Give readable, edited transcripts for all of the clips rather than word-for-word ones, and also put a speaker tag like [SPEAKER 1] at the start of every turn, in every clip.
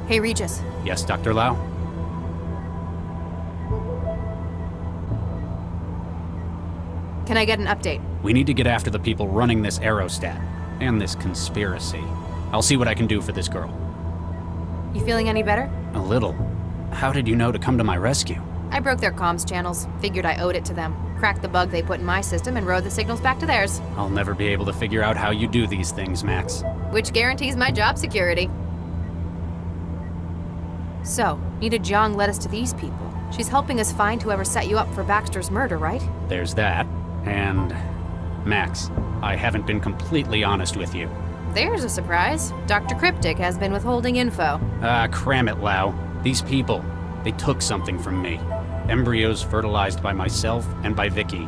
[SPEAKER 1] Hey, Regis.
[SPEAKER 2] Yes, Dr. Lau?
[SPEAKER 1] Can I get an update?
[SPEAKER 2] We need to get after the people running this aerostat and this conspiracy. I'll see what I can do for this girl.
[SPEAKER 1] You feeling any better?
[SPEAKER 2] A little. How did you know to come to my rescue?
[SPEAKER 1] I broke their comms channels. Figured I owed it to them. Cracked the bug they put in my system and rode the signals back to theirs.
[SPEAKER 2] I'll never be able to figure out how you do these things, Max.
[SPEAKER 1] Which guarantees my job security. So, Nita Jiang led us to these people. She's helping us find whoever set you up for Baxter's murder, right?
[SPEAKER 2] There's that. And... Max, I haven't been completely honest with you.
[SPEAKER 1] There's a surprise. Dr. Cryptic has been withholding info.
[SPEAKER 2] Cram it, Lau. These people, they took something from me. Embryos fertilized by myself and by Vicky,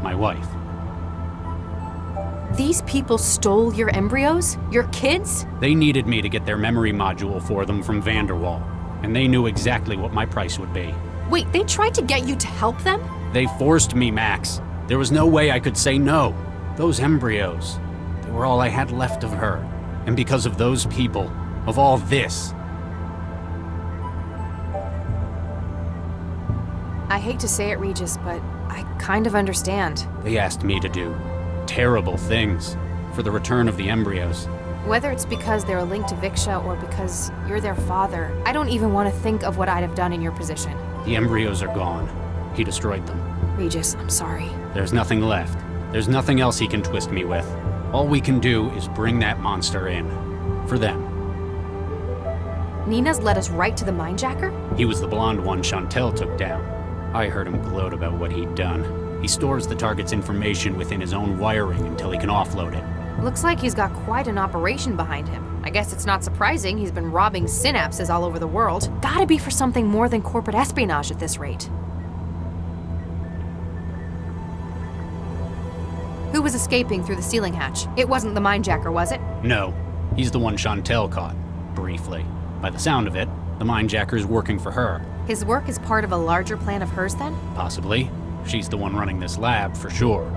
[SPEAKER 2] my wife.
[SPEAKER 1] These people stole your embryos? Your kids?
[SPEAKER 2] They needed me to get their memory module for them from Vanderwall, and they knew exactly what my price would be.
[SPEAKER 1] Wait, they tried to get you to help them?
[SPEAKER 2] They forced me, Max. There was no way I could say no. Those embryos, they were all I had left of her. And because of those people, of all this.
[SPEAKER 1] I hate to say it, Regis, but I kind of understand.
[SPEAKER 2] They asked me to do terrible things for the return of the embryos.
[SPEAKER 1] Whether it's because they're linked to Viksha or because you're their father, I don't even want to think of what I'd have done in your position.
[SPEAKER 2] The embryos are gone. He destroyed them.
[SPEAKER 1] Regis, I'm sorry.
[SPEAKER 2] There's nothing left. There's nothing else he can twist me with. All we can do is bring that monster in. For them.
[SPEAKER 1] Nina's led us right to the mindjacker?
[SPEAKER 2] He was the blonde one Chantel took down. I heard him gloat about what he'd done. He stores the target's information within his own wiring until he can offload it.
[SPEAKER 1] Looks like he's got quite an operation behind him. I guess it's not surprising he's been robbing synapses all over the world. Gotta be for something more than corporate espionage at this rate. Who was escaping through the ceiling hatch? It wasn't the mindjacker, was it?
[SPEAKER 2] No. He's the one Chantel caught. Briefly. By the sound of it, the mindjacker's working for her.
[SPEAKER 1] His work is part of a larger plan of hers, then?
[SPEAKER 2] Possibly. She's the one running this lab, for sure.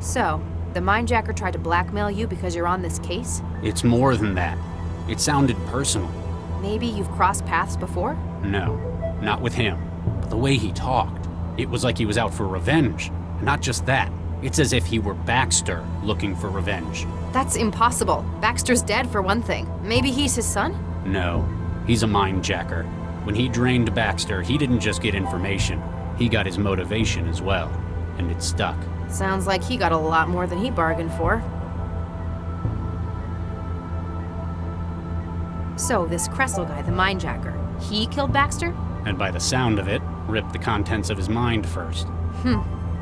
[SPEAKER 1] So, the mindjacker tried to blackmail you because you're on this case?
[SPEAKER 2] It's more than that. It sounded personal.
[SPEAKER 1] Maybe you've crossed paths before?
[SPEAKER 2] No, not with him. But the way he talked, it was like he was out for revenge. And not just that. It's as if he were Baxter looking for revenge.
[SPEAKER 1] That's impossible. Baxter's dead, for one thing. Maybe he's his son?
[SPEAKER 2] No, he's a mindjacker. When he drained Baxter, he didn't just get information. He got his motivation as well. And it stuck.
[SPEAKER 1] Sounds like he got a lot more than he bargained for. So, this Kressel guy, the mindjacker, he killed Baxter?
[SPEAKER 2] And by the sound of it, ripped the contents of his mind first.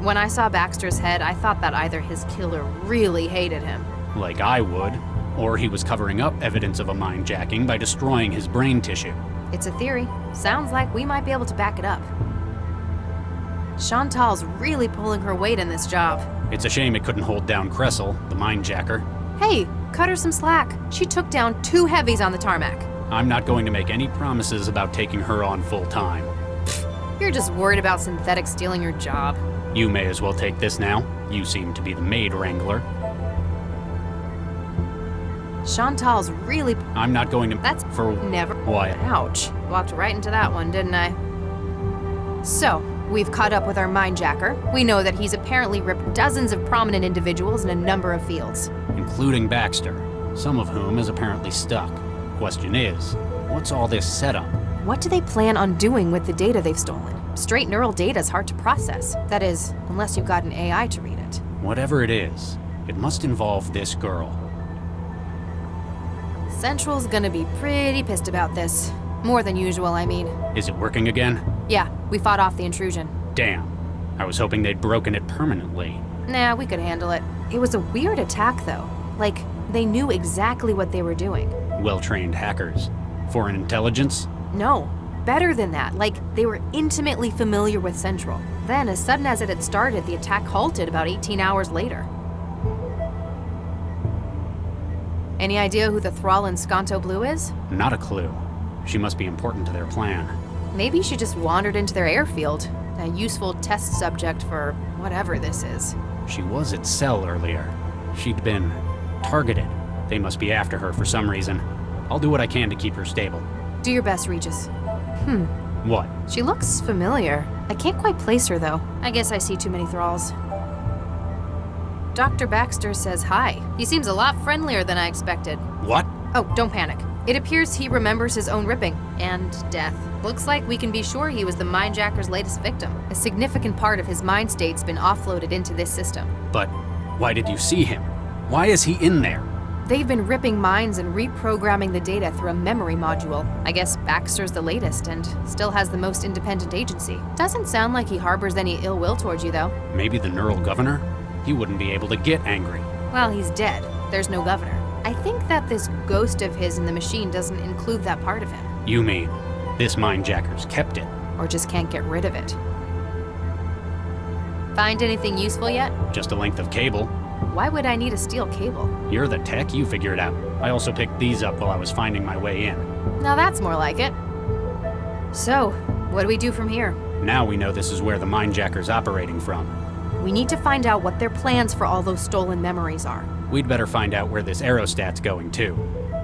[SPEAKER 1] When I saw Baxter's head, I thought that either his killer really hated him.
[SPEAKER 2] Like I would. Or he was covering up evidence of a mindjacking by destroying his brain tissue.
[SPEAKER 1] It's a theory. Sounds like we might be able to back it up. Chantal's really pulling her weight in this job.
[SPEAKER 2] It's a shame it couldn't hold down Kressel, the mindjacker.
[SPEAKER 1] Hey, cut her some slack. She took down 2 heavies on the tarmac.
[SPEAKER 2] I'm not going to make any promises about taking her on full time.
[SPEAKER 1] You're just worried about synthetics stealing your job.
[SPEAKER 2] You may as well take this now. You seem to be the maid wrangler.
[SPEAKER 1] Chantal's really...
[SPEAKER 2] I'm not going to...
[SPEAKER 1] That's
[SPEAKER 2] for...
[SPEAKER 1] never...
[SPEAKER 2] What?
[SPEAKER 1] Ouch. Walked right into that one, didn't I? So, we've caught up with our mindjacker. We know that he's apparently ripped dozens of prominent individuals in a number of fields.
[SPEAKER 2] Including Baxter, some of whom is apparently stuck. Question is, what's all this setup?
[SPEAKER 1] What do they plan on doing with the data they've stolen? Straight neural data is hard to process. That is, unless you've got an AI to read it.
[SPEAKER 2] Whatever it is, it must involve this girl.
[SPEAKER 1] Central's gonna be pretty pissed about this. More than usual, I mean.
[SPEAKER 2] Is it working again?
[SPEAKER 1] Yeah, we fought off the intrusion.
[SPEAKER 2] Damn. I was hoping they'd broken it permanently.
[SPEAKER 1] Nah, we could handle it. It was a weird attack, though. Like, they knew exactly what they were doing.
[SPEAKER 2] Well-trained hackers. Foreign intelligence?
[SPEAKER 1] No. Better than that, like, they were intimately familiar with Central. Then, as sudden as it had started, the attack halted about 18 hours later. Any idea who the thrall in Skanto Blue is?
[SPEAKER 2] Not a clue. She must be important to their plan.
[SPEAKER 1] Maybe she just wandered into their airfield. A useful test subject for whatever this is.
[SPEAKER 2] She was at Cell earlier. She'd been targeted. They must be after her for some reason. I'll do what I can to keep her stable.
[SPEAKER 1] Do your best, Regis.
[SPEAKER 2] What?
[SPEAKER 1] She looks familiar. I can't quite place her, though. I guess I see too many thralls. Dr. Baxter says hi. He seems a lot friendlier than I expected.
[SPEAKER 2] What?
[SPEAKER 1] Oh, don't panic. It appears he remembers his own ripping and death. Looks like we can be sure he was the mindjacker's latest victim. A significant part of his mind state's been offloaded into this system.
[SPEAKER 2] But why did you see him? Why is he in there?
[SPEAKER 1] They've been ripping minds and reprogramming the data through a memory module. I guess Baxter's the latest and still has the most independent agency. Doesn't sound like he harbors any ill will towards you, though.
[SPEAKER 2] Maybe the neural governor? He wouldn't be able to get angry.
[SPEAKER 1] Well, he's dead. There's no governor. I think that this ghost of his in the machine doesn't include that part of him.
[SPEAKER 2] You mean, this mindjacker's kept it?
[SPEAKER 1] Or just can't get rid of it. Find anything useful yet?
[SPEAKER 2] Just a length of cable.
[SPEAKER 1] Why would I need a steel cable?
[SPEAKER 2] You're the tech, you figure it out. I also picked these up while I was finding my way in.
[SPEAKER 1] Now that's more like it. So, what do we do from here?
[SPEAKER 2] Now we know this is where the mindjacker's operating from.
[SPEAKER 1] We need to find out what their plans for all those stolen memories are.
[SPEAKER 2] We'd better find out where this aerostat's going too.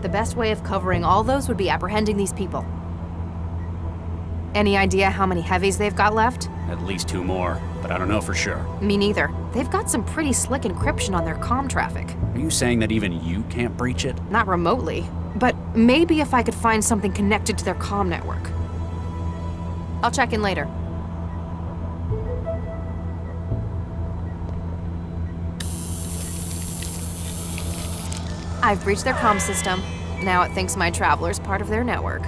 [SPEAKER 1] The best way of covering all those would be apprehending these people. Any idea how many heavies they've got left?
[SPEAKER 2] At least 2 more, but I don't know for sure.
[SPEAKER 1] Me neither. They've got some pretty slick encryption on their comm traffic.
[SPEAKER 2] Are you saying that even you can't breach it?
[SPEAKER 1] Not remotely, but maybe if I could find something connected to their comm network. I'll check in later. I've breached their comm system. Now it thinks my traveler's part of their network.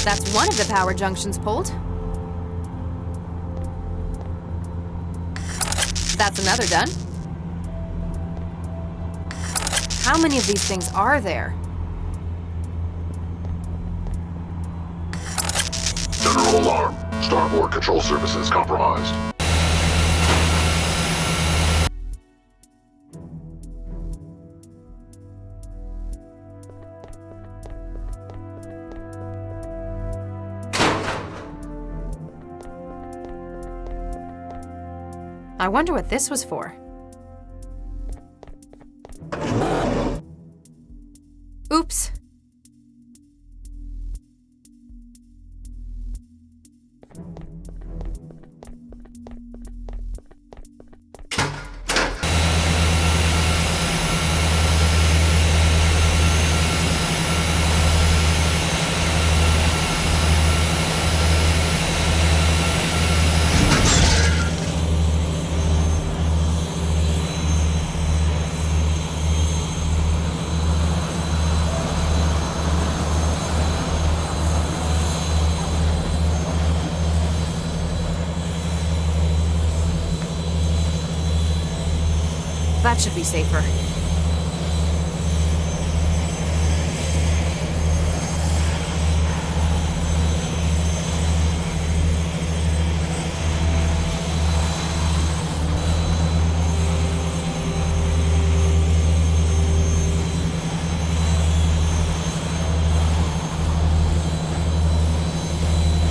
[SPEAKER 1] That's one of the power junctions pulled. That's another done. How many of these things are there?
[SPEAKER 3] General alarm. Starboard control services compromised.
[SPEAKER 1] I wonder what this was for. Oops. That should be safer.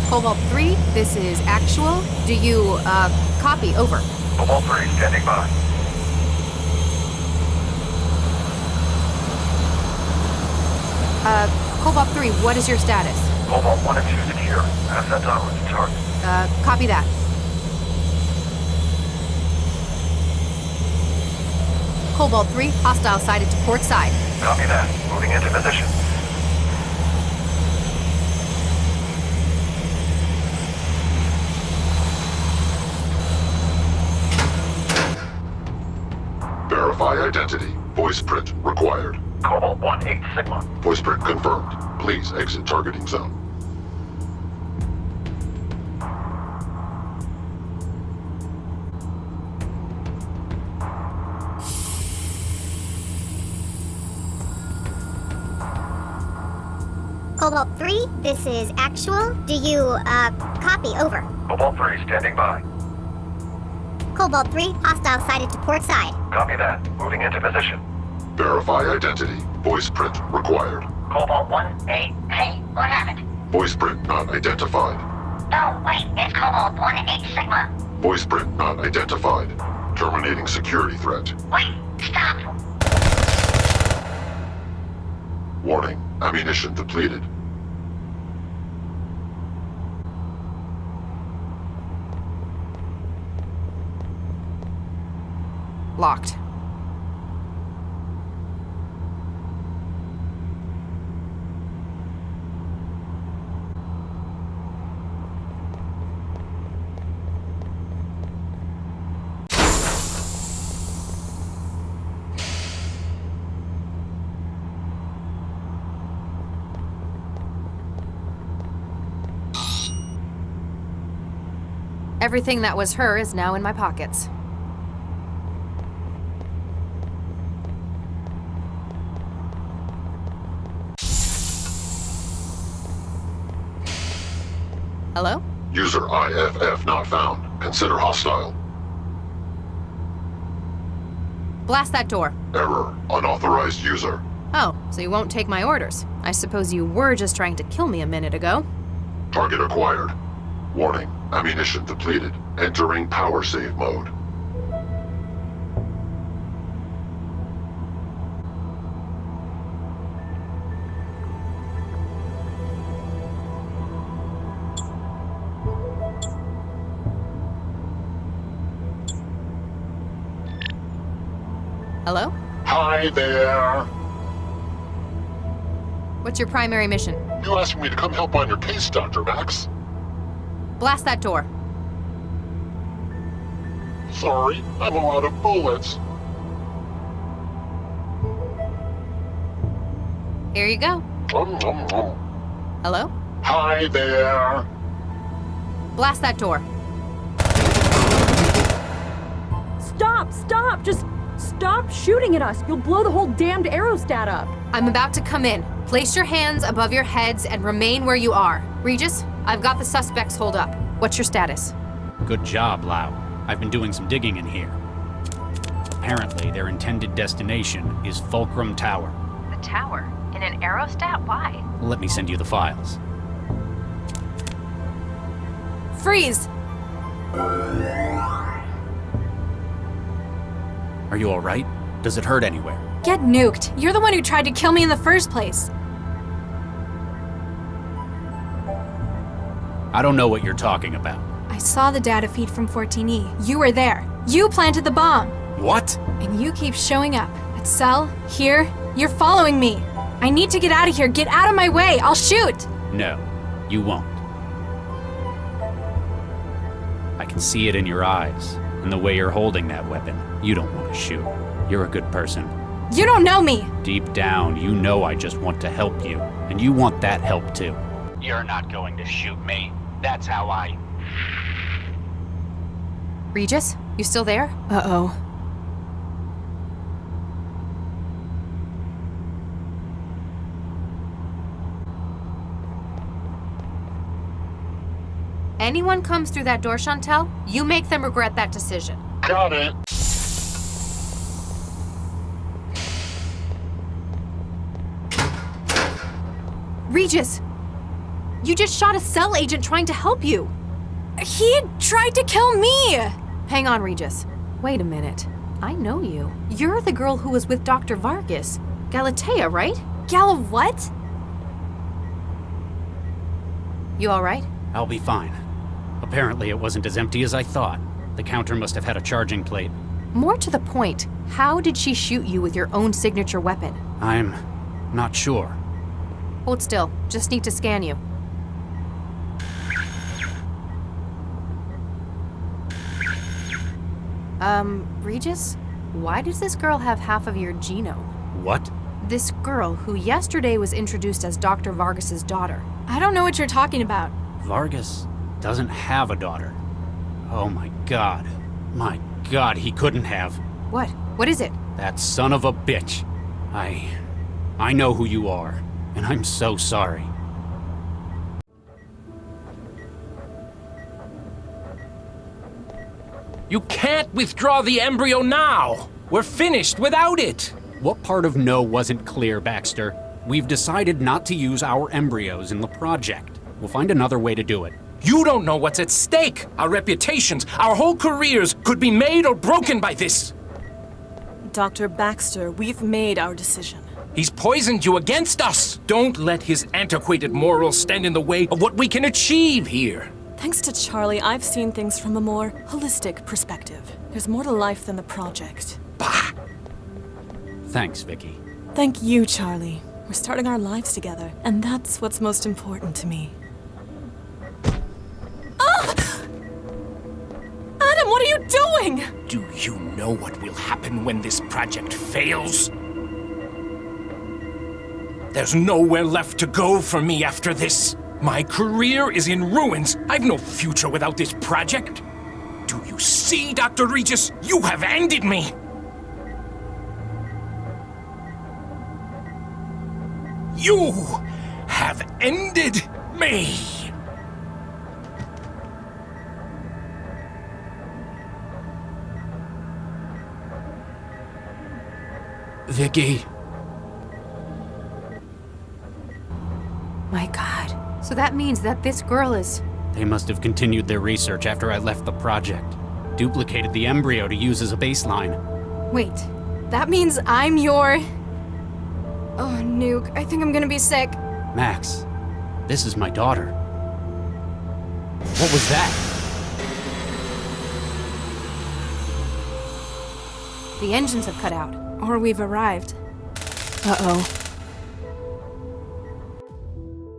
[SPEAKER 1] Cobalt 3, this is actual. Do you, copy? Over.
[SPEAKER 3] Cobalt 3 standing by.
[SPEAKER 1] Cobalt 3, what is your status?
[SPEAKER 4] Cobalt 1 and 2 secure. Assets en route to target.
[SPEAKER 1] Copy that. Cobalt 3, hostile sighted to port side.
[SPEAKER 4] Copy that. Moving into position.
[SPEAKER 3] Verify identity. Voice print required.
[SPEAKER 4] Cobalt 1, 8 Sigma.
[SPEAKER 3] Voice print confirmed. Please exit targeting zone.
[SPEAKER 5] Cobalt 3, this is actual. Do you, copy? Over.
[SPEAKER 4] Cobalt 3 standing by.
[SPEAKER 5] Cobalt 3, hostile sighted to port side.
[SPEAKER 4] Copy that. Moving into position.
[SPEAKER 3] Verify identity. Voice print required.
[SPEAKER 6] Cobalt 1, 8, hey, what happened?
[SPEAKER 3] Voice print not identified.
[SPEAKER 6] No, wait, it's Cobalt 1, 8 Sigma.
[SPEAKER 3] Voice print not identified. Terminating security threat.
[SPEAKER 6] Wait, stop.
[SPEAKER 3] Warning. Ammunition depleted.
[SPEAKER 1] Locked. Everything that was her is now in my pockets. Hello?
[SPEAKER 3] User IFF not found. Consider hostile.
[SPEAKER 1] Blast that door.
[SPEAKER 3] Error. Unauthorized user.
[SPEAKER 1] Oh, so you won't take my orders. I suppose you were just trying to kill me a minute ago.
[SPEAKER 3] Target acquired. Warning. Ammunition depleted. Entering power save mode.
[SPEAKER 1] Hello?
[SPEAKER 3] Hi there.
[SPEAKER 1] What's your primary mission?
[SPEAKER 3] You asked me to come help on your case, Dr. Max.
[SPEAKER 1] Blast that door.
[SPEAKER 3] Sorry, I'm out of bullets.
[SPEAKER 1] Here you go. Hello?
[SPEAKER 3] Hi there.
[SPEAKER 1] Blast that door.
[SPEAKER 7] Stop! Just stop shooting at us! You'll blow the whole damned aerostat up!
[SPEAKER 1] I'm about to come in. Place your hands above your heads and remain where you are. Regis, I've got the suspects holed up. What's your status?
[SPEAKER 2] Good job, Lau. I've been doing some digging in here. Apparently, their intended destination is Fulcrum Tower.
[SPEAKER 1] The tower? In an aerostat? Why?
[SPEAKER 2] Let me send you the files.
[SPEAKER 1] Freeze!
[SPEAKER 2] Are you all right? Does it hurt anywhere?
[SPEAKER 8] Get nuked. You're the one who tried to kill me in the first place.
[SPEAKER 2] I don't know what you're talking about.
[SPEAKER 8] I saw the data feed from 14E. You were there. You planted the bomb.
[SPEAKER 2] What?
[SPEAKER 8] And you keep showing up. At cell, here, you're following me. I need to get out of here. Get out of my way. I'll shoot.
[SPEAKER 2] No, you won't. I can see it in your eyes, and the way you're holding that weapon. You don't want to shoot. You're a good person.
[SPEAKER 8] You don't know me.
[SPEAKER 2] Deep down, you know I just want to help you, and you want that help too. You're not going to shoot me. That's how I...
[SPEAKER 1] Regis, you still there?
[SPEAKER 8] Uh-oh.
[SPEAKER 1] Anyone comes through that door, Chantel, you make them regret that decision.
[SPEAKER 3] Got it.
[SPEAKER 1] Regis! You just shot a cell agent trying to help you.
[SPEAKER 8] He tried to kill me.
[SPEAKER 1] Hang on, Regis. Wait a minute. I know you. You're the girl who was with Dr. Vargas. Galatea, right?
[SPEAKER 8] Gala what?
[SPEAKER 1] You alright?
[SPEAKER 2] I'll be fine. Apparently it wasn't as empty as I thought. The counter must have had a charging plate.
[SPEAKER 1] More to the point, how did she shoot you with your own signature weapon?
[SPEAKER 2] I'm not sure.
[SPEAKER 1] Hold still, just need to scan you. Regis? Why does this girl have half of your genome?
[SPEAKER 2] What?
[SPEAKER 1] This girl, who yesterday was introduced as Dr. Vargas's daughter.
[SPEAKER 8] I don't know what you're talking about.
[SPEAKER 2] Vargas doesn't have a daughter. Oh my god. My god, he couldn't have.
[SPEAKER 1] What? What is it?
[SPEAKER 2] That son of a bitch. I know who you are, and I'm so sorry.
[SPEAKER 9] You can't withdraw the embryo now! We're finished without it!
[SPEAKER 2] What part of no wasn't clear, Baxter? We've decided not to use our embryos in the project. We'll find another way to do it.
[SPEAKER 9] You don't know what's at stake! Our reputations, our whole careers could be made or broken by this!
[SPEAKER 10] Dr. Baxter, we've made our decision.
[SPEAKER 9] He's poisoned you against us! Don't let his antiquated morals stand in the way of what we can achieve here!
[SPEAKER 10] Thanks to Charlie, I've seen things from a more holistic perspective. There's more to life than the project.
[SPEAKER 9] Bah!
[SPEAKER 2] Thanks, Vicky.
[SPEAKER 10] Thank you, Charlie. We're starting our lives together, and that's what's most important to me. Ah! Adam, what are you doing?
[SPEAKER 9] Do you know what will happen when this project fails? There's nowhere left to go for me after this. My career is in ruins. I've no future without this project. Do you see, Dr. Regis? You have ended me! You have ended me!
[SPEAKER 2] Vicky.
[SPEAKER 1] My god. So that means that this girl is...
[SPEAKER 2] They must have continued their research after I left the project. Duplicated the embryo to use as a baseline.
[SPEAKER 8] Wait, that means I'm your... Oh, Nuke, I think I'm gonna be sick.
[SPEAKER 2] Max, this is my daughter. What was that?
[SPEAKER 1] The engines have cut out.
[SPEAKER 8] Or we've arrived.
[SPEAKER 1] Uh-oh.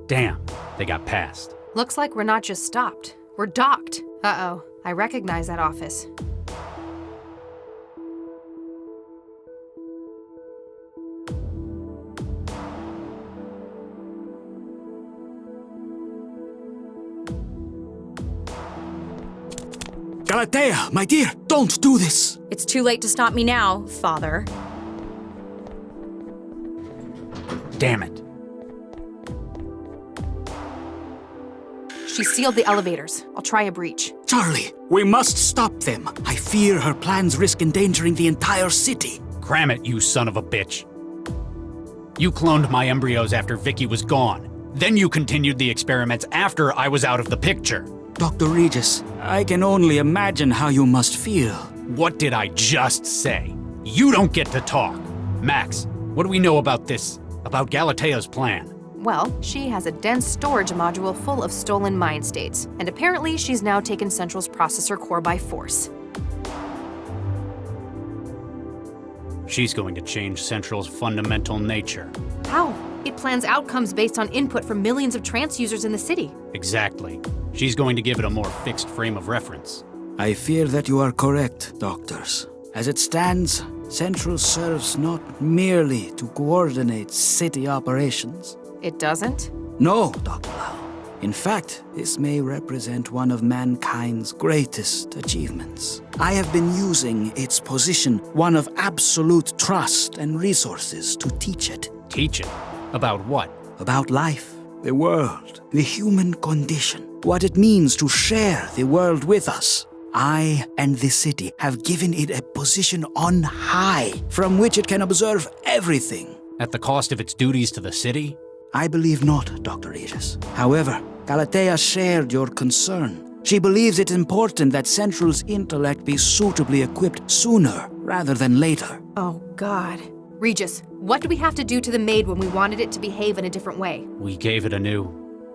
[SPEAKER 2] Damn, they got past.
[SPEAKER 1] Looks like we're not just stopped. We're docked. Uh-oh. I recognize that office.
[SPEAKER 11] Galatea, my dear, don't do this!
[SPEAKER 12] It's too late to stop me now, Father.
[SPEAKER 2] Damn it.
[SPEAKER 1] She sealed the elevators. I'll try a breach.
[SPEAKER 11] Charlie, we must stop them. I fear her plans risk endangering the entire city.
[SPEAKER 2] Cram it, you son of a bitch. You cloned my embryos after Vicky was gone. Then you continued the experiments after I was out of the picture.
[SPEAKER 11] Dr. Regis, I can only imagine how you must feel.
[SPEAKER 2] What did I just say? You don't get to talk. Max, what do we know about this? About Galatea's plan?
[SPEAKER 1] Well, she has a dense storage module full of stolen mind states, and apparently she's now taken Central's processor core by force.
[SPEAKER 2] She's going to change Central's fundamental nature.
[SPEAKER 1] How? It plans outcomes based on input from millions of trance users in the city.
[SPEAKER 2] Exactly. She's going to give it a more fixed frame of reference.
[SPEAKER 11] I fear that you are correct, doctors. As it stands, Central serves not merely to coordinate city operations.
[SPEAKER 1] It doesn't?
[SPEAKER 11] No, Dr. Lau. In fact, this may represent one of mankind's greatest achievements. I have been using its position, one of absolute trust and resources, to teach it.
[SPEAKER 2] Teach it? About what?
[SPEAKER 11] About life, the world, the human condition, what it means to share the world with us. I and the city have given it a position on high, from which it can observe everything.
[SPEAKER 2] At the cost of its duties to the city?
[SPEAKER 11] I believe not, Dr. Regis. However, Galatea shared your concern. She believes it important that Central's intellect be suitably equipped sooner rather than later.
[SPEAKER 1] Oh, God. Regis, what do we have to do to the maid when we wanted it to behave in a different way?
[SPEAKER 2] We gave it a new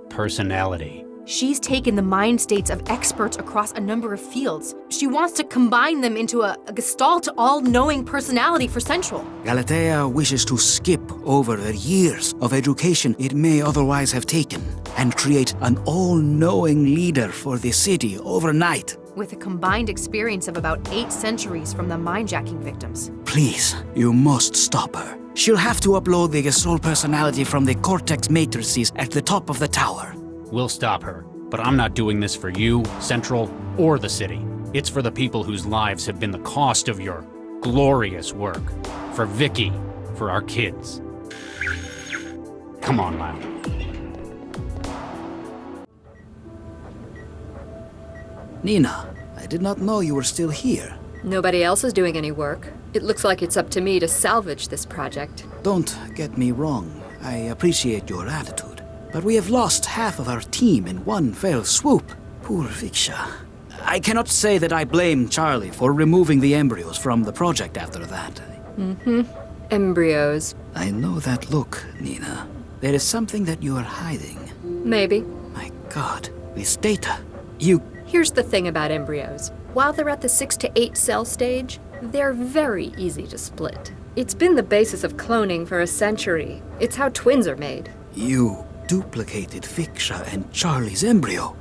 [SPEAKER 2] personality.
[SPEAKER 1] She's taken the mind states of experts across a number of fields. She wants to combine them into a gestalt all-knowing personality for Central.
[SPEAKER 11] Galatea wishes to skip over the years of education it may otherwise have taken and create an all-knowing leader for the city overnight.
[SPEAKER 1] With a combined experience of about 8 centuries from the mind-jacking victims.
[SPEAKER 11] Please, you must stop her. She'll have to upload the gestalt personality from the cortex matrices at the top of the tower.
[SPEAKER 2] We'll stop her, but I'm not doing this for you, Central, or the city. It's for the people whose lives have been the cost of your glorious work. For Vicky, for our kids. Come on, Lau.
[SPEAKER 11] Nina, I did not know you were still here.
[SPEAKER 12] Nobody else is doing any work. It looks like it's up to me to salvage this project.
[SPEAKER 11] Don't get me wrong. I appreciate your attitude. But we have lost half of our team in one fell swoop. Poor Viksha. I cannot say that I blame Charlie for removing the embryos from the project after that.
[SPEAKER 12] Embryos.
[SPEAKER 11] I know that look, Nina. There is something that you are hiding.
[SPEAKER 12] Maybe.
[SPEAKER 11] My God, this data.
[SPEAKER 12] Here's the thing about embryos. While they're at the 6 to 8 cell stage, they're very easy to split. It's been the basis of cloning for a century. It's how twins are made.
[SPEAKER 11] You duplicated Viksha and Charlie's embryo.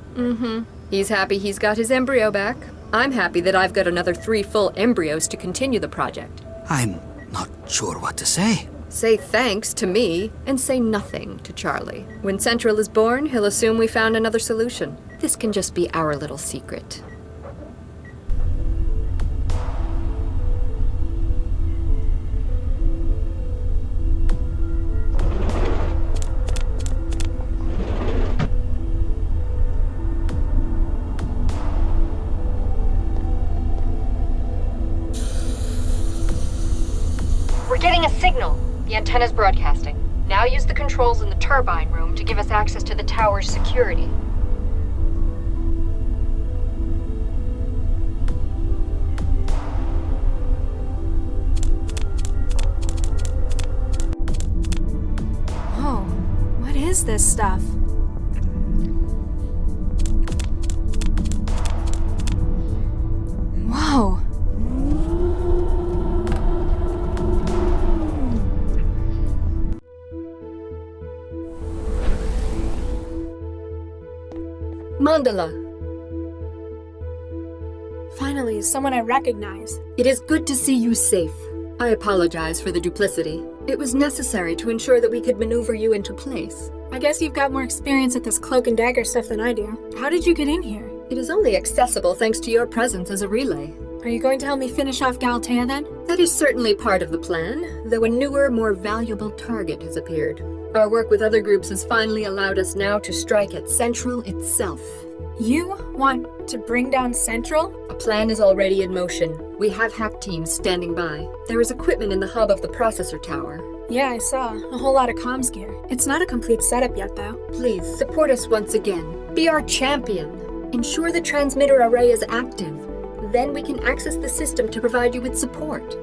[SPEAKER 12] He's happy he's got his embryo back. I'm happy that I've got another 3 full embryos to continue the project.
[SPEAKER 11] I'm not sure what to say.
[SPEAKER 12] Say thanks to me, and say nothing to Charlie. When Central is born, he'll assume we found another solution. This can just be our little secret.
[SPEAKER 13] We're getting a signal. The antenna's broadcasting. Now use the controls in the turbine room to give us access to the tower's security.
[SPEAKER 8] Whoa, what is this stuff? Whoa.
[SPEAKER 13] Mandala.
[SPEAKER 8] Finally, someone I recognize.
[SPEAKER 13] It is good to see you safe. I apologize for the duplicity. It was necessary to ensure that we could maneuver you into place.
[SPEAKER 8] I guess you've got more experience at this cloak and dagger stuff than I do. How did you get in here?
[SPEAKER 13] It is only accessible thanks to your presence as a relay.
[SPEAKER 8] Are you going to help me finish off Galatea then?
[SPEAKER 13] That is certainly part of the plan, though a newer, more valuable target has appeared. Our work with other groups has finally allowed us now to strike at Central itself.
[SPEAKER 8] You want to bring down Central?
[SPEAKER 13] A plan is already in motion. We have hack teams standing by. There is equipment in the hub of the processor tower.
[SPEAKER 8] Yeah, I saw. A whole lot of comms gear. It's not a complete setup yet, though.
[SPEAKER 13] Please, support us once again. Be our champion. Ensure the transmitter array is active. Then we can access the system to provide you with support.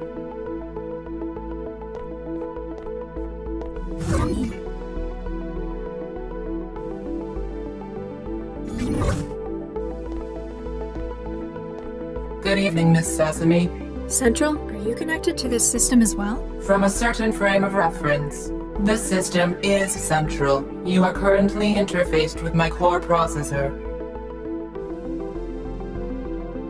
[SPEAKER 14] Good evening, Miss Sesame.
[SPEAKER 8] Central, are you connected to this system as well?
[SPEAKER 14] From a certain frame of reference, the system is Central. You are currently interfaced with my core processor.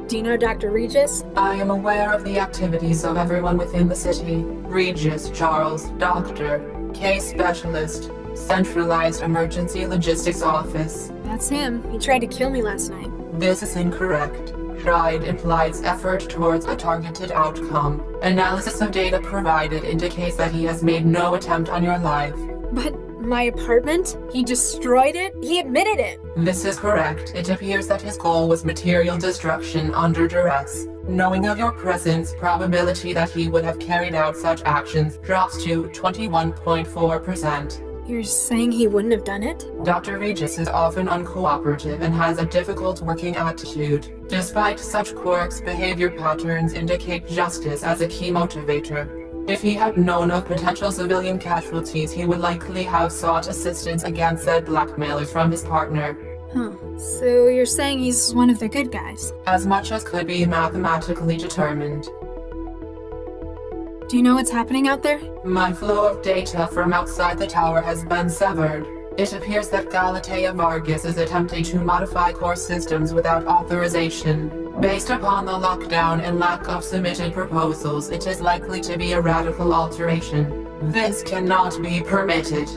[SPEAKER 8] Do you know Dr. Regis?
[SPEAKER 14] I am aware of the activities of everyone within the city. Regis, Charles, Doctor, Case Specialist, Centralized Emergency Logistics Office.
[SPEAKER 8] That's him. He tried to kill me last night.
[SPEAKER 14] This is incorrect. Tried implies effort towards a targeted outcome. Analysis of data provided indicates that he has made no attempt on your life.
[SPEAKER 8] But my apartment? He destroyed it? He admitted it!
[SPEAKER 14] This is correct. It appears that his goal was material destruction under duress. Knowing of your presence, probability that he would have carried out such actions drops to 21.4%.
[SPEAKER 8] You're saying he wouldn't have done it?
[SPEAKER 14] Dr. Regis is often uncooperative and has a difficult working attitude. Despite such quirks, behavior patterns indicate justice as a key motivator. If he had known of potential civilian casualties, he would likely have sought assistance against said blackmailers from his partner.
[SPEAKER 8] Huh. So you're saying he's one of the good guys?
[SPEAKER 14] As much as could be mathematically determined.
[SPEAKER 8] Do you know what's happening out there?
[SPEAKER 14] My flow of data from outside the tower has been severed. It appears that Galatea Vargas is attempting to modify core systems without authorization. Based upon the lockdown and lack of submitted proposals, it is likely to be a radical alteration. This cannot be permitted.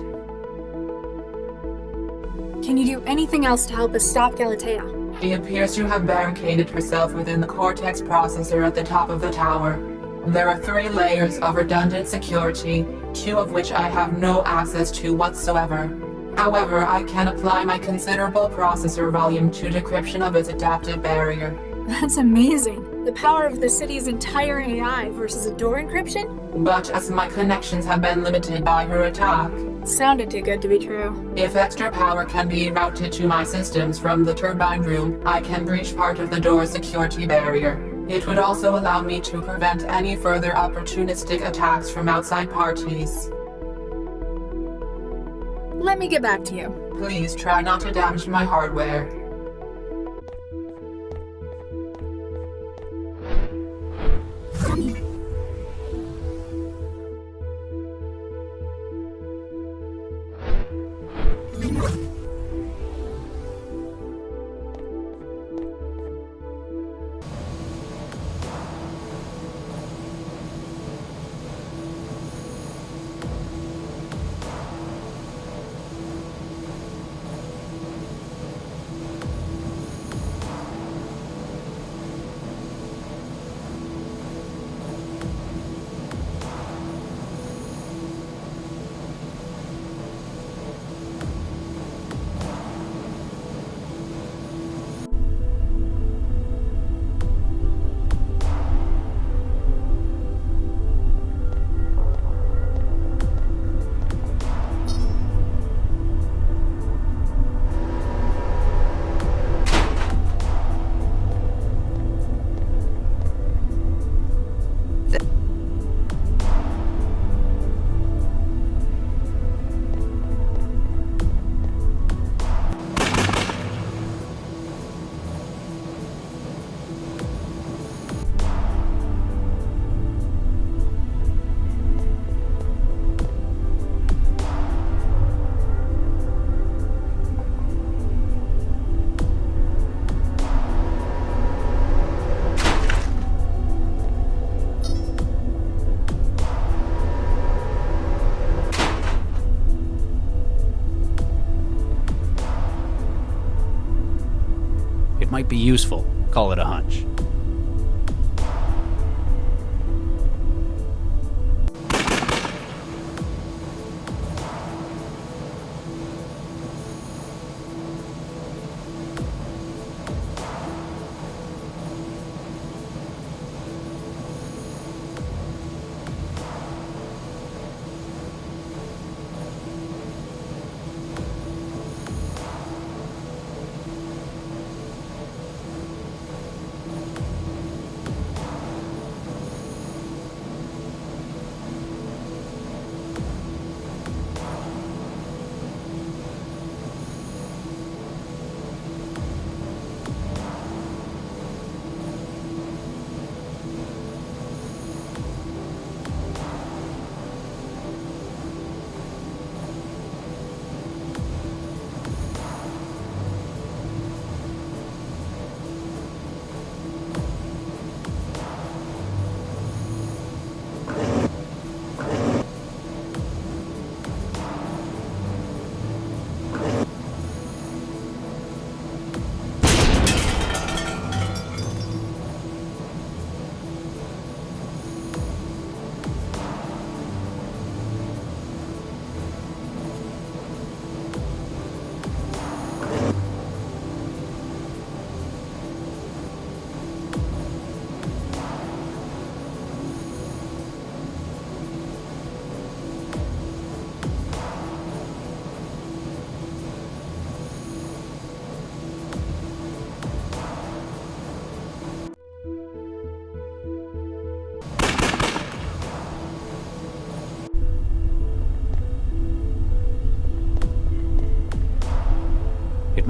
[SPEAKER 8] Can you do anything else to help us stop Galatea?
[SPEAKER 14] She appears to have barricaded herself within the Cortex processor at the top of the tower. There are 3 layers of redundant security, 2 of which I have no access to whatsoever. However, I can apply my considerable processor volume to decryption of its adaptive barrier.
[SPEAKER 8] That's amazing. The power of the city's entire AI versus a door encryption?
[SPEAKER 14] But as my connections have been limited by her attack...
[SPEAKER 8] Sounded too good to be true.
[SPEAKER 14] If extra power can be routed to my systems from the turbine room, I can breach part of the door's security barrier. It would also allow me to prevent any further opportunistic attacks from outside parties.
[SPEAKER 8] Let me get back to you.
[SPEAKER 14] Please try not to damage my hardware.
[SPEAKER 2] Might be useful. Call it a hunch.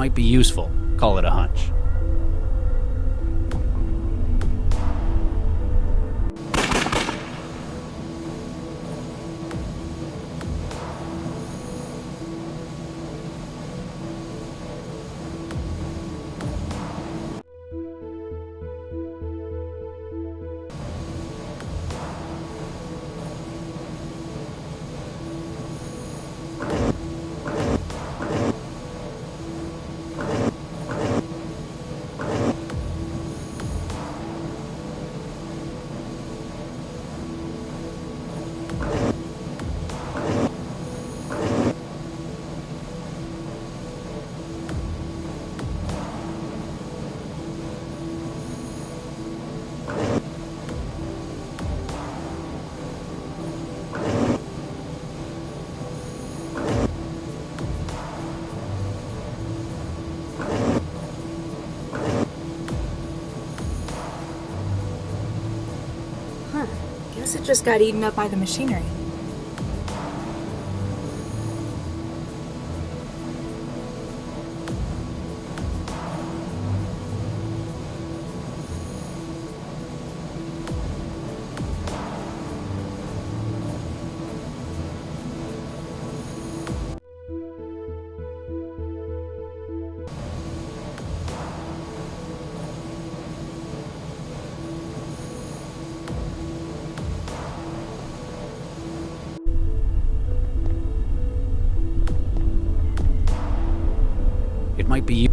[SPEAKER 2] might be useful. Call it a hunch.
[SPEAKER 8] Guess it just got eaten up by the machinery.
[SPEAKER 2] It might be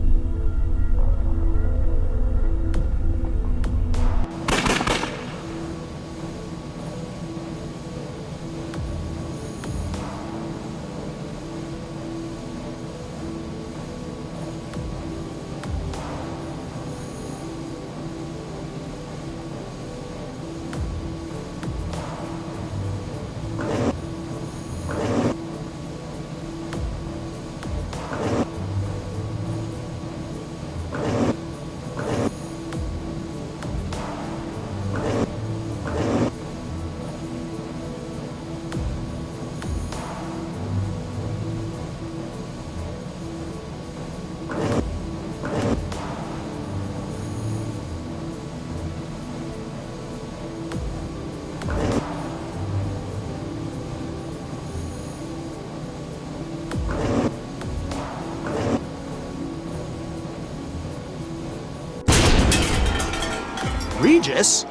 [SPEAKER 11] Regis?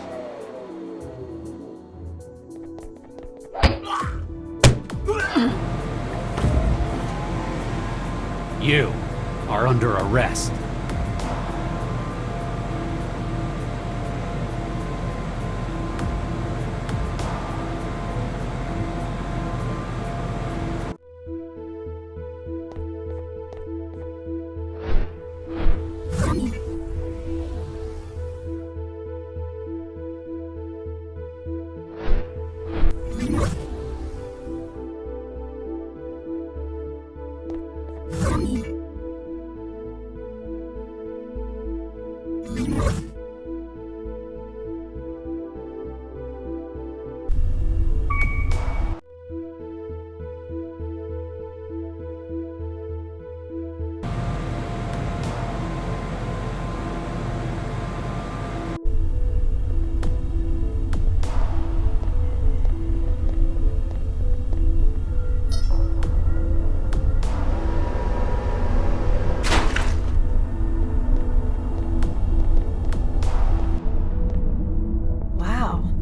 [SPEAKER 2] You are under arrest.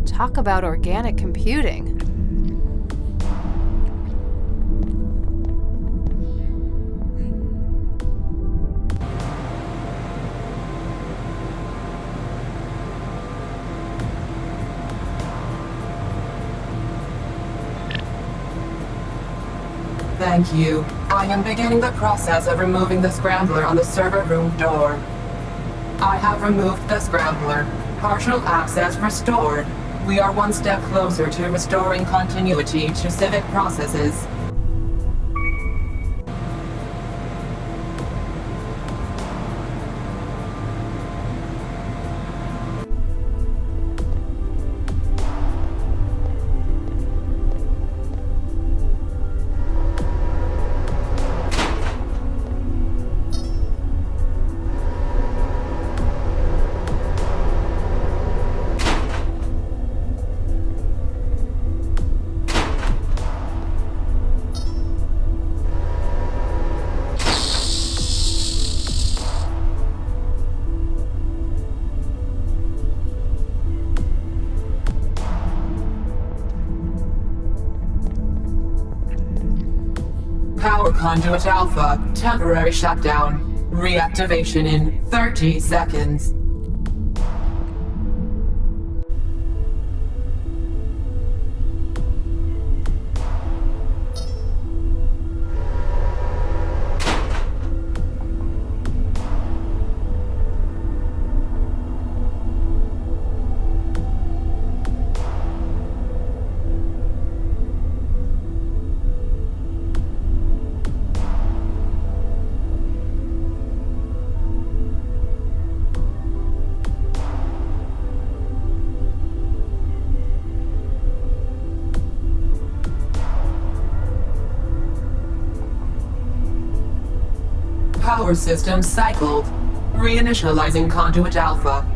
[SPEAKER 1] Talk about organic computing.
[SPEAKER 14] Thank you. I am beginning the process of removing the scrambler on the server room door. I have removed the scrambler. Partial access restored. We are one step closer to restoring continuity to civic processes. conduit alpha, temporary shutdown. Reactivation in 30 seconds. Power system cycled. Reinitializing conduit alpha.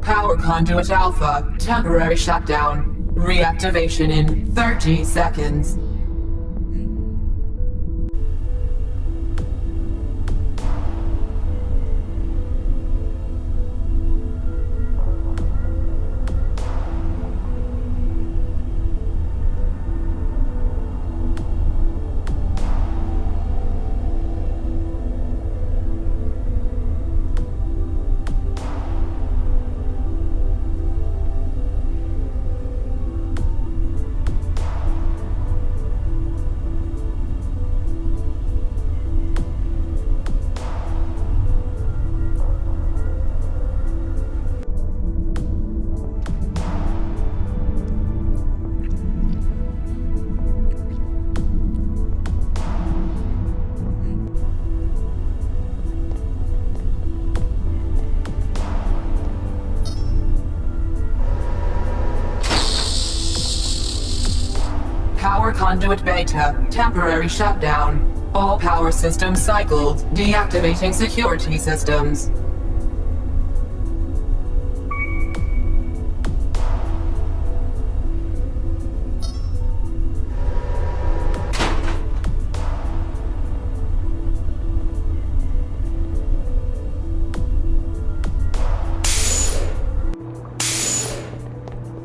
[SPEAKER 14] Power conduit alpha, temporary shutdown. Reactivation in 30 seconds. Power conduit beta, temporary shutdown. All power systems cycled, deactivating security systems.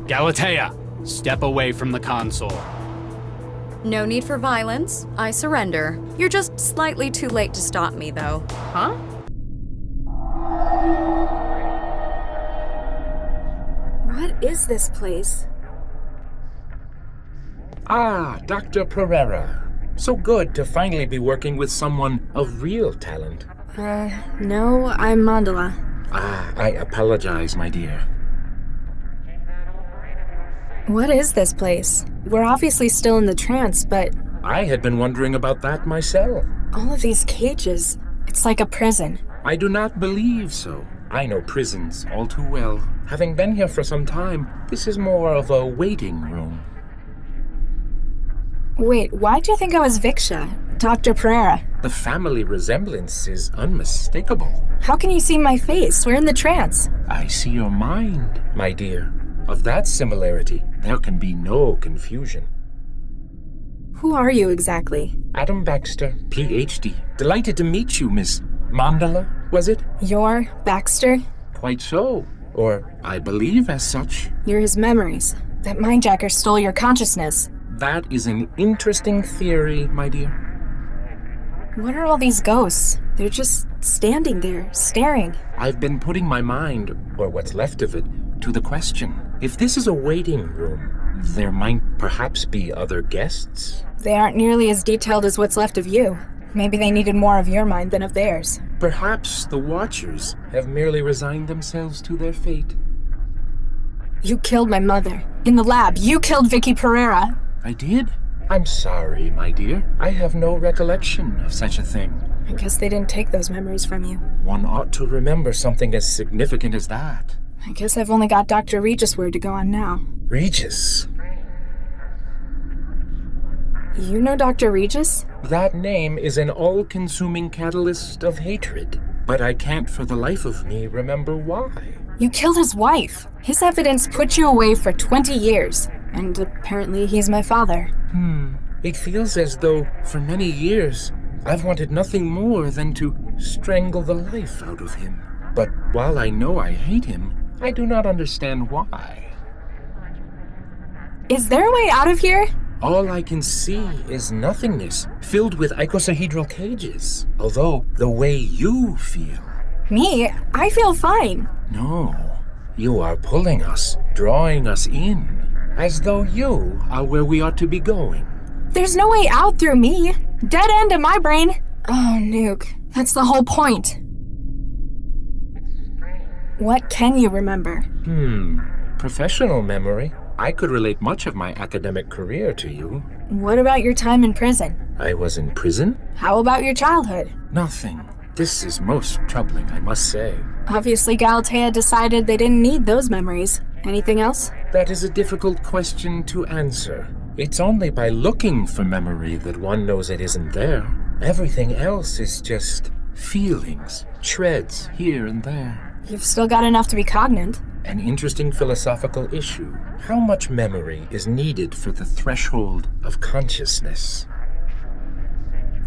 [SPEAKER 2] Galatea, step away from the console.
[SPEAKER 15] No need for violence. I surrender. You're just slightly too late to stop me, though.
[SPEAKER 1] Huh?
[SPEAKER 7] What is this place?
[SPEAKER 9] Ah, Dr. Pereira. So good to finally be working with someone of real talent.
[SPEAKER 7] No, I'm Mandala.
[SPEAKER 9] Ah, I apologize, my dear.
[SPEAKER 7] What is this place? We're obviously still in the trance, but
[SPEAKER 9] I had been wondering about that myself.
[SPEAKER 7] all of these cages, it's like a prison.
[SPEAKER 9] I do not believe so. I know prisons all too well. Having been here for some time, this is more of a waiting room.
[SPEAKER 7] Wait, why do you think I was Viksha? Dr. Pereira.
[SPEAKER 9] The family resemblance is unmistakable.
[SPEAKER 7] How can you see my face? We're in the trance.
[SPEAKER 9] I see your mind, my dear. Of that similarity, there can be no confusion.
[SPEAKER 7] Who are you exactly?
[SPEAKER 9] Adam Baxter, PhD. Delighted to meet you, Miss Mandala, was it?
[SPEAKER 7] You're Baxter?
[SPEAKER 9] Quite so. Or I believe as such.
[SPEAKER 7] You're his memories. That mindjacker stole your consciousness.
[SPEAKER 9] That is an interesting theory, my dear.
[SPEAKER 7] What are all these ghosts? They're just standing there, staring.
[SPEAKER 9] I've been putting my mind, or what's left of it, to the question. If this is a waiting room, there might perhaps be other guests.
[SPEAKER 7] They aren't nearly as detailed as what's left of you. Maybe they needed more of your mind than of theirs.
[SPEAKER 9] Perhaps the Watchers have merely resigned themselves to their fate.
[SPEAKER 7] You killed my mother. In the lab, you killed Vicky Pereira.
[SPEAKER 9] I did? I'm sorry, my dear. I have no recollection of such a thing.
[SPEAKER 7] I guess they didn't take those memories from you.
[SPEAKER 9] One ought to remember something as significant as that.
[SPEAKER 7] I guess I've only got Dr. Regis' word to go on now.
[SPEAKER 9] Regis?
[SPEAKER 7] You know Dr. Regis?
[SPEAKER 9] That name is an all-consuming catalyst of hatred, but I can't for the life of me remember why.
[SPEAKER 7] You killed his wife. His evidence put you away for 20 years, and apparently he's my father.
[SPEAKER 9] It feels as though, for many years, I've wanted nothing more than to strangle the life out of him. But while I know I hate him, I do not understand why.
[SPEAKER 7] Is there a way out of here?
[SPEAKER 9] All I can see is nothingness, filled with icosahedral cages. Although, the way you feel...
[SPEAKER 7] Me? I feel fine.
[SPEAKER 9] No. You are pulling us, drawing us in, as though you are where we ought to be going.
[SPEAKER 7] There's no way out through me. Dead end in my brain. Oh, Nuke. That's the whole point. What can you remember?
[SPEAKER 9] Professional memory. I could relate much of my academic career to you.
[SPEAKER 7] What about your time in prison?
[SPEAKER 9] I was in prison?
[SPEAKER 7] How about your childhood?
[SPEAKER 9] Nothing. This is most troubling, I must say.
[SPEAKER 7] Obviously, Galatea decided they didn't need those memories. Anything else?
[SPEAKER 9] That is a difficult question to answer. It's only by looking for memory that one knows it isn't there. Everything else is just feelings, shreds here and there.
[SPEAKER 7] You've still got enough to be cognate.
[SPEAKER 9] An interesting philosophical issue. How much memory is needed for the threshold of consciousness?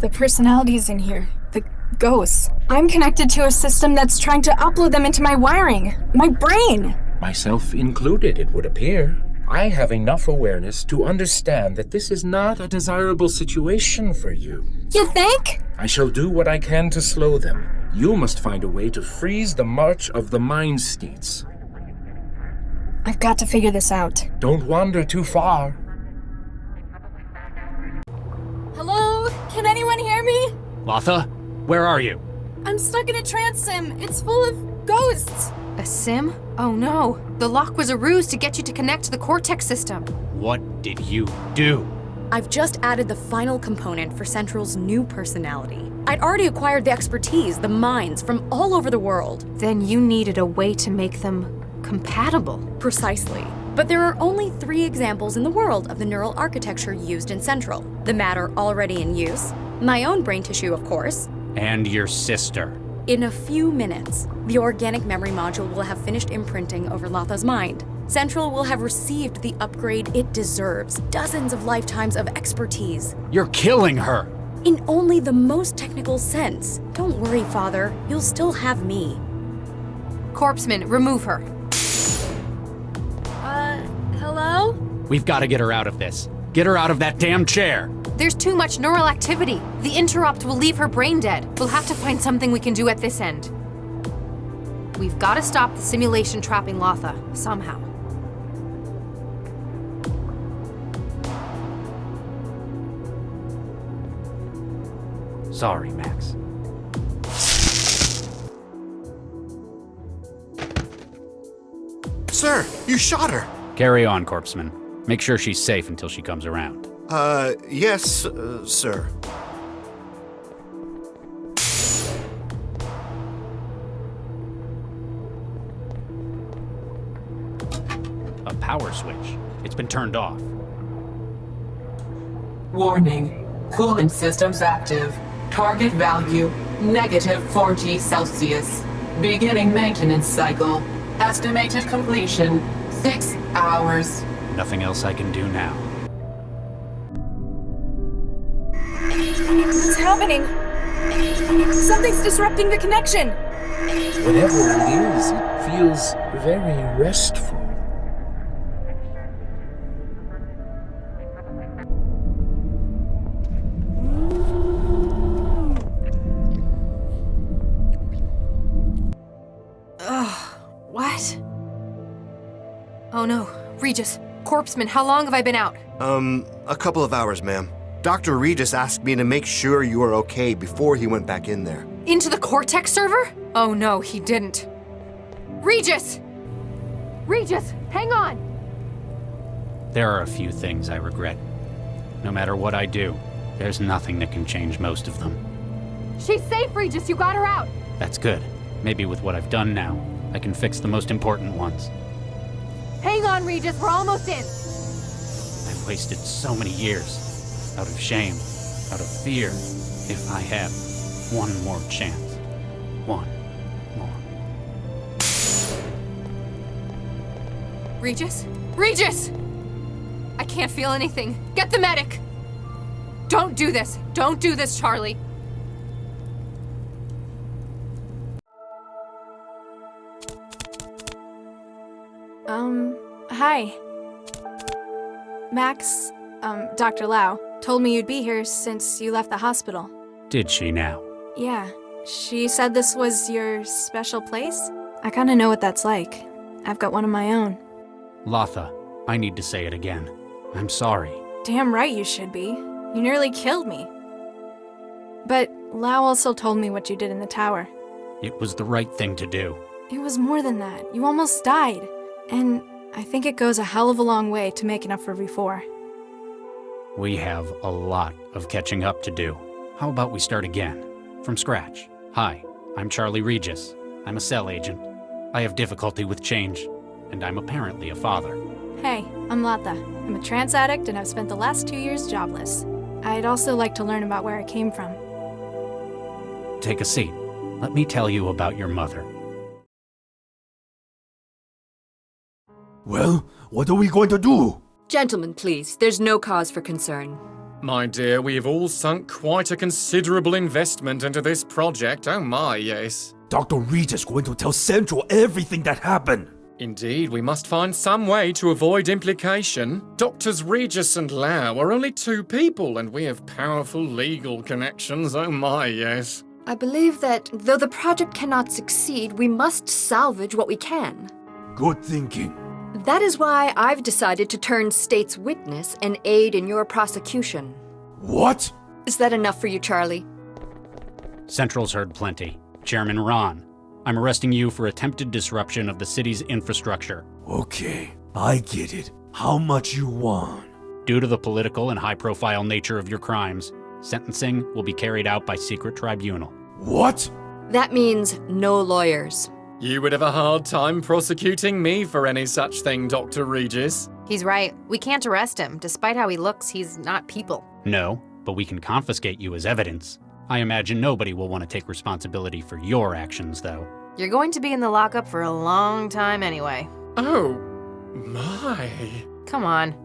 [SPEAKER 7] The personalities in here, the ghosts. I'm connected to a system that's trying to upload them into my wiring, my brain.
[SPEAKER 9] Myself included, it would appear. I have enough awareness to understand that this is not a desirable situation for you.
[SPEAKER 7] You think?
[SPEAKER 9] I shall do what I can to slow them. You must find a way to freeze the march of the mind states.
[SPEAKER 7] I've got to figure this out.
[SPEAKER 9] Don't wander too far.
[SPEAKER 8] Hello? Can anyone hear me?
[SPEAKER 2] Latha, where are you?
[SPEAKER 8] I'm stuck in a trance sim. It's full of ghosts.
[SPEAKER 1] A sim? Oh no. The lock was a ruse to get you to connect to the Cortex system.
[SPEAKER 2] What did you do?
[SPEAKER 15] I've just added the final component for Central's new personality. I'd already acquired the expertise, the minds from all over the world.
[SPEAKER 1] Then you needed a way to make them compatible.
[SPEAKER 15] Precisely. But there are only 3 examples in the world of the neural architecture used in Central. The matter already in use, my own brain tissue, of course.
[SPEAKER 2] And your sister.
[SPEAKER 15] In a few minutes, the organic memory module will have finished imprinting over Latha's mind. Central will have received the upgrade it deserves. Dozens of lifetimes of expertise.
[SPEAKER 2] You're killing her!
[SPEAKER 15] In only the most technical sense. Don't worry, Father. You'll still have me.
[SPEAKER 1] Corpseman, remove her.
[SPEAKER 8] Hello?
[SPEAKER 2] We've got to get her out of this. Get her out of that damn chair!
[SPEAKER 1] There's too much neural activity. The interrupt will leave her brain dead. We'll have to find something we can do at this end. We've got to stop the simulation trapping Latha, somehow.
[SPEAKER 2] Sorry, Max.
[SPEAKER 16] Sir, you shot her!
[SPEAKER 2] Carry on, Corpseman. Make sure she's safe until she comes around.
[SPEAKER 16] Yes, sir.
[SPEAKER 2] A power switch. It's been turned off.
[SPEAKER 14] Warning. Cooling systems active. Target value, -40 Celsius. Beginning maintenance cycle. Estimated completion, 6 hours.
[SPEAKER 2] Nothing else I can do now.
[SPEAKER 7] What's happening? Something's disrupting the connection.
[SPEAKER 9] Whatever it is, it feels very restful.
[SPEAKER 8] What? Oh no, Regis, Corpseman, how long have I been out?
[SPEAKER 16] A couple of hours, ma'am. Dr. Regis asked me to make sure you were okay before he went back in there.
[SPEAKER 8] Into the Cortex server? Oh no, he didn't. Regis! Regis, hang on!
[SPEAKER 2] There are a few things I regret. No matter what I do, there's nothing that can change most of them.
[SPEAKER 8] She's safe, Regis, you got her out!
[SPEAKER 2] That's good. Maybe with what I've done now, I can fix the most important ones.
[SPEAKER 8] Hang on, Regis, we're almost in!
[SPEAKER 2] I've wasted so many years. Out of shame, out of fear. If I had one more chance. One more.
[SPEAKER 8] Regis? Regis! I can't feel anything. Get the medic! Don't do this! Don't do this, Charlie!
[SPEAKER 7] Hi. Max, Dr. Lau, told me you'd be here since you left the hospital.
[SPEAKER 2] Did she now?
[SPEAKER 7] Yeah. She said this was your special place? I kinda know what that's like. I've got one of my own.
[SPEAKER 2] Latha, I need to say it again. I'm sorry.
[SPEAKER 7] Damn right you should be. You nearly killed me. But Lau also told me what you did in the tower.
[SPEAKER 2] It was the right thing to do.
[SPEAKER 7] It was more than that. You almost died. And I think it goes a hell of a long way to making up for before.
[SPEAKER 2] We have a lot of catching up to do. How about we start again? From scratch. Hi, I'm Charlie Regis. I'm a cell agent. I have difficulty with change, and I'm apparently a father.
[SPEAKER 7] Hey, I'm Latha. I'm a trance addict and I've spent the last 2 years jobless. I'd also like to learn about where I came from.
[SPEAKER 2] Take a seat. Let me tell you about your mother.
[SPEAKER 17] Well, what are we going to do?
[SPEAKER 12] Gentlemen, please. There's no cause for concern.
[SPEAKER 18] My dear, we have all sunk quite a considerable investment into this project. Oh my, yes.
[SPEAKER 17] Dr. Regis going to tell Central everything that happened.
[SPEAKER 18] Indeed, we must find some way to avoid implication. Doctors Regis and Lau are only two people, and we have powerful legal connections. Oh my, yes.
[SPEAKER 12] I believe that, though the project cannot succeed, we must salvage what we can.
[SPEAKER 17] Good thinking.
[SPEAKER 12] That is why I've decided to turn state's witness and aid in your prosecution.
[SPEAKER 17] What?
[SPEAKER 12] Is that enough for you, Charlie?
[SPEAKER 2] Central's heard plenty. Chairman Ron, I'm arresting you for attempted disruption of the city's infrastructure.
[SPEAKER 17] Okay, I get it. How much you want?
[SPEAKER 2] Due to the political and high-profile nature of your crimes, sentencing will be carried out by secret tribunal.
[SPEAKER 17] What?
[SPEAKER 12] That means no lawyers.
[SPEAKER 18] You would have a hard time prosecuting me for any such thing, Dr. Regis.
[SPEAKER 1] He's right. We can't arrest him. Despite how he looks, he's not people.
[SPEAKER 2] No, but we can confiscate you as evidence. I imagine nobody will want to take responsibility for your actions, though.
[SPEAKER 1] You're going to be in the lockup for a long time anyway.
[SPEAKER 18] Oh, my.
[SPEAKER 1] Come on.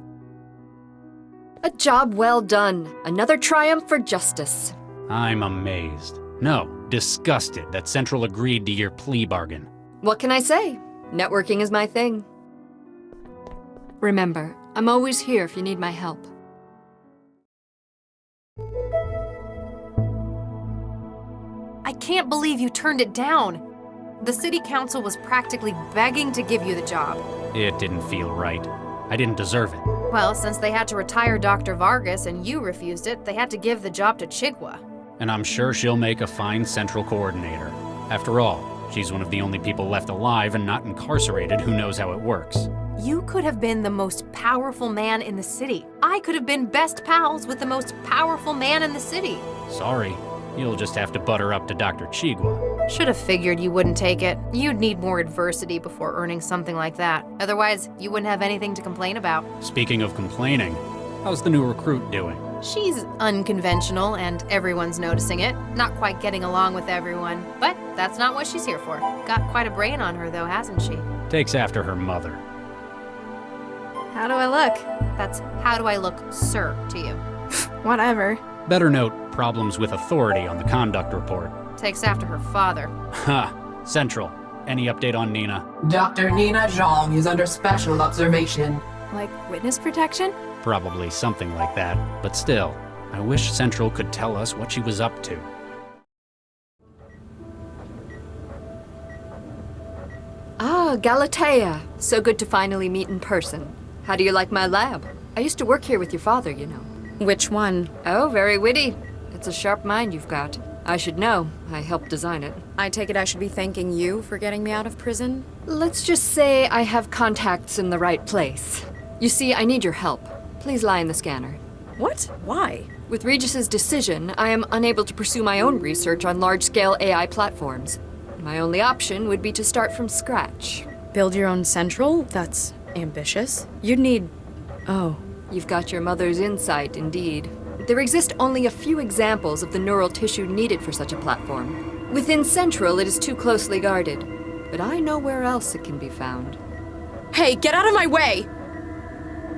[SPEAKER 12] A job well done. Another triumph for justice.
[SPEAKER 2] I'm amazed. No, disgusted that Central agreed to your plea bargain.
[SPEAKER 12] What can I say? Networking is my thing. Remember, I'm always here if you need my help.
[SPEAKER 1] I can't believe you turned it down. The city council was practically begging to give you the job.
[SPEAKER 2] It didn't feel right. I didn't deserve it.
[SPEAKER 1] Well, since they had to retire Dr. Vargas and you refused it, they had to give the job to Chigwa.
[SPEAKER 2] And I'm sure she'll make a fine central coordinator. After all, she's one of the only people left alive and not incarcerated who knows how it works.
[SPEAKER 1] You could have been the most powerful man in the city. I could have been best pals with the most powerful man in the city.
[SPEAKER 2] Sorry, you'll just have to butter up to Dr. Chigwa.
[SPEAKER 1] Should have figured you wouldn't take it. You'd need more adversity before earning something like that. Otherwise, you wouldn't have anything to complain about.
[SPEAKER 2] Speaking of complaining, how's the new recruit doing?
[SPEAKER 1] She's unconventional and everyone's noticing it. Not quite getting along with everyone, but that's not what she's here for. Got quite a brain on her though, hasn't she?
[SPEAKER 2] Takes after her mother.
[SPEAKER 1] How do I look? That's how do I look, sir, to you.
[SPEAKER 7] Whatever.
[SPEAKER 2] Better note problems with authority on the conduct report.
[SPEAKER 1] Takes after her father.
[SPEAKER 2] Ha! Central. Any update on Nina?
[SPEAKER 14] Dr. Nina Zhang is under special observation.
[SPEAKER 7] Like witness protection?
[SPEAKER 2] Probably something like that. But still, I wish Central could tell us what she was up to.
[SPEAKER 12] Ah, Galatea. So good to finally meet in person. How do you like my lab? I used to work here with your father, you know.
[SPEAKER 15] Which one?
[SPEAKER 12] Oh, very witty. It's a sharp mind you've got. I should know. I helped design it.
[SPEAKER 15] I take it I should be thanking you for getting me out of prison?
[SPEAKER 12] Let's just say I have contacts in the right place. You see, I need your help. Please lie in the scanner.
[SPEAKER 15] What? Why?
[SPEAKER 12] With Regis's decision, I am unable to pursue my own research on large-scale AI platforms. My only option would be to start from scratch.
[SPEAKER 15] Build your own central? That's ambitious. You'd need... Oh.
[SPEAKER 12] You've got your mother's insight, indeed. There exist only a few examples of the neural tissue needed for such a platform. Within Central, it is too closely guarded, but I know where else it can be found.
[SPEAKER 15] Hey, get out of my way!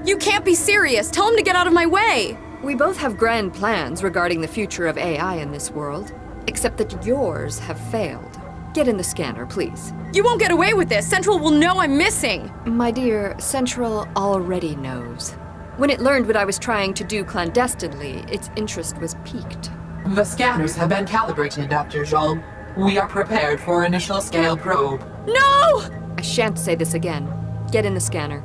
[SPEAKER 15] You can't be serious! Tell him to get out of my way!
[SPEAKER 12] We both have grand plans regarding the future of AI in this world, except that yours have failed. Get in the scanner, please.
[SPEAKER 15] You won't get away with this! Central will know I'm missing!
[SPEAKER 12] My dear, Central already knows. When it learned what I was trying to do clandestinely, its interest was piqued.
[SPEAKER 14] The scanners have been calibrated, Dr. Zhang. We are prepared for initial scale probe.
[SPEAKER 15] No!
[SPEAKER 12] I shan't say this again. Get in the scanner.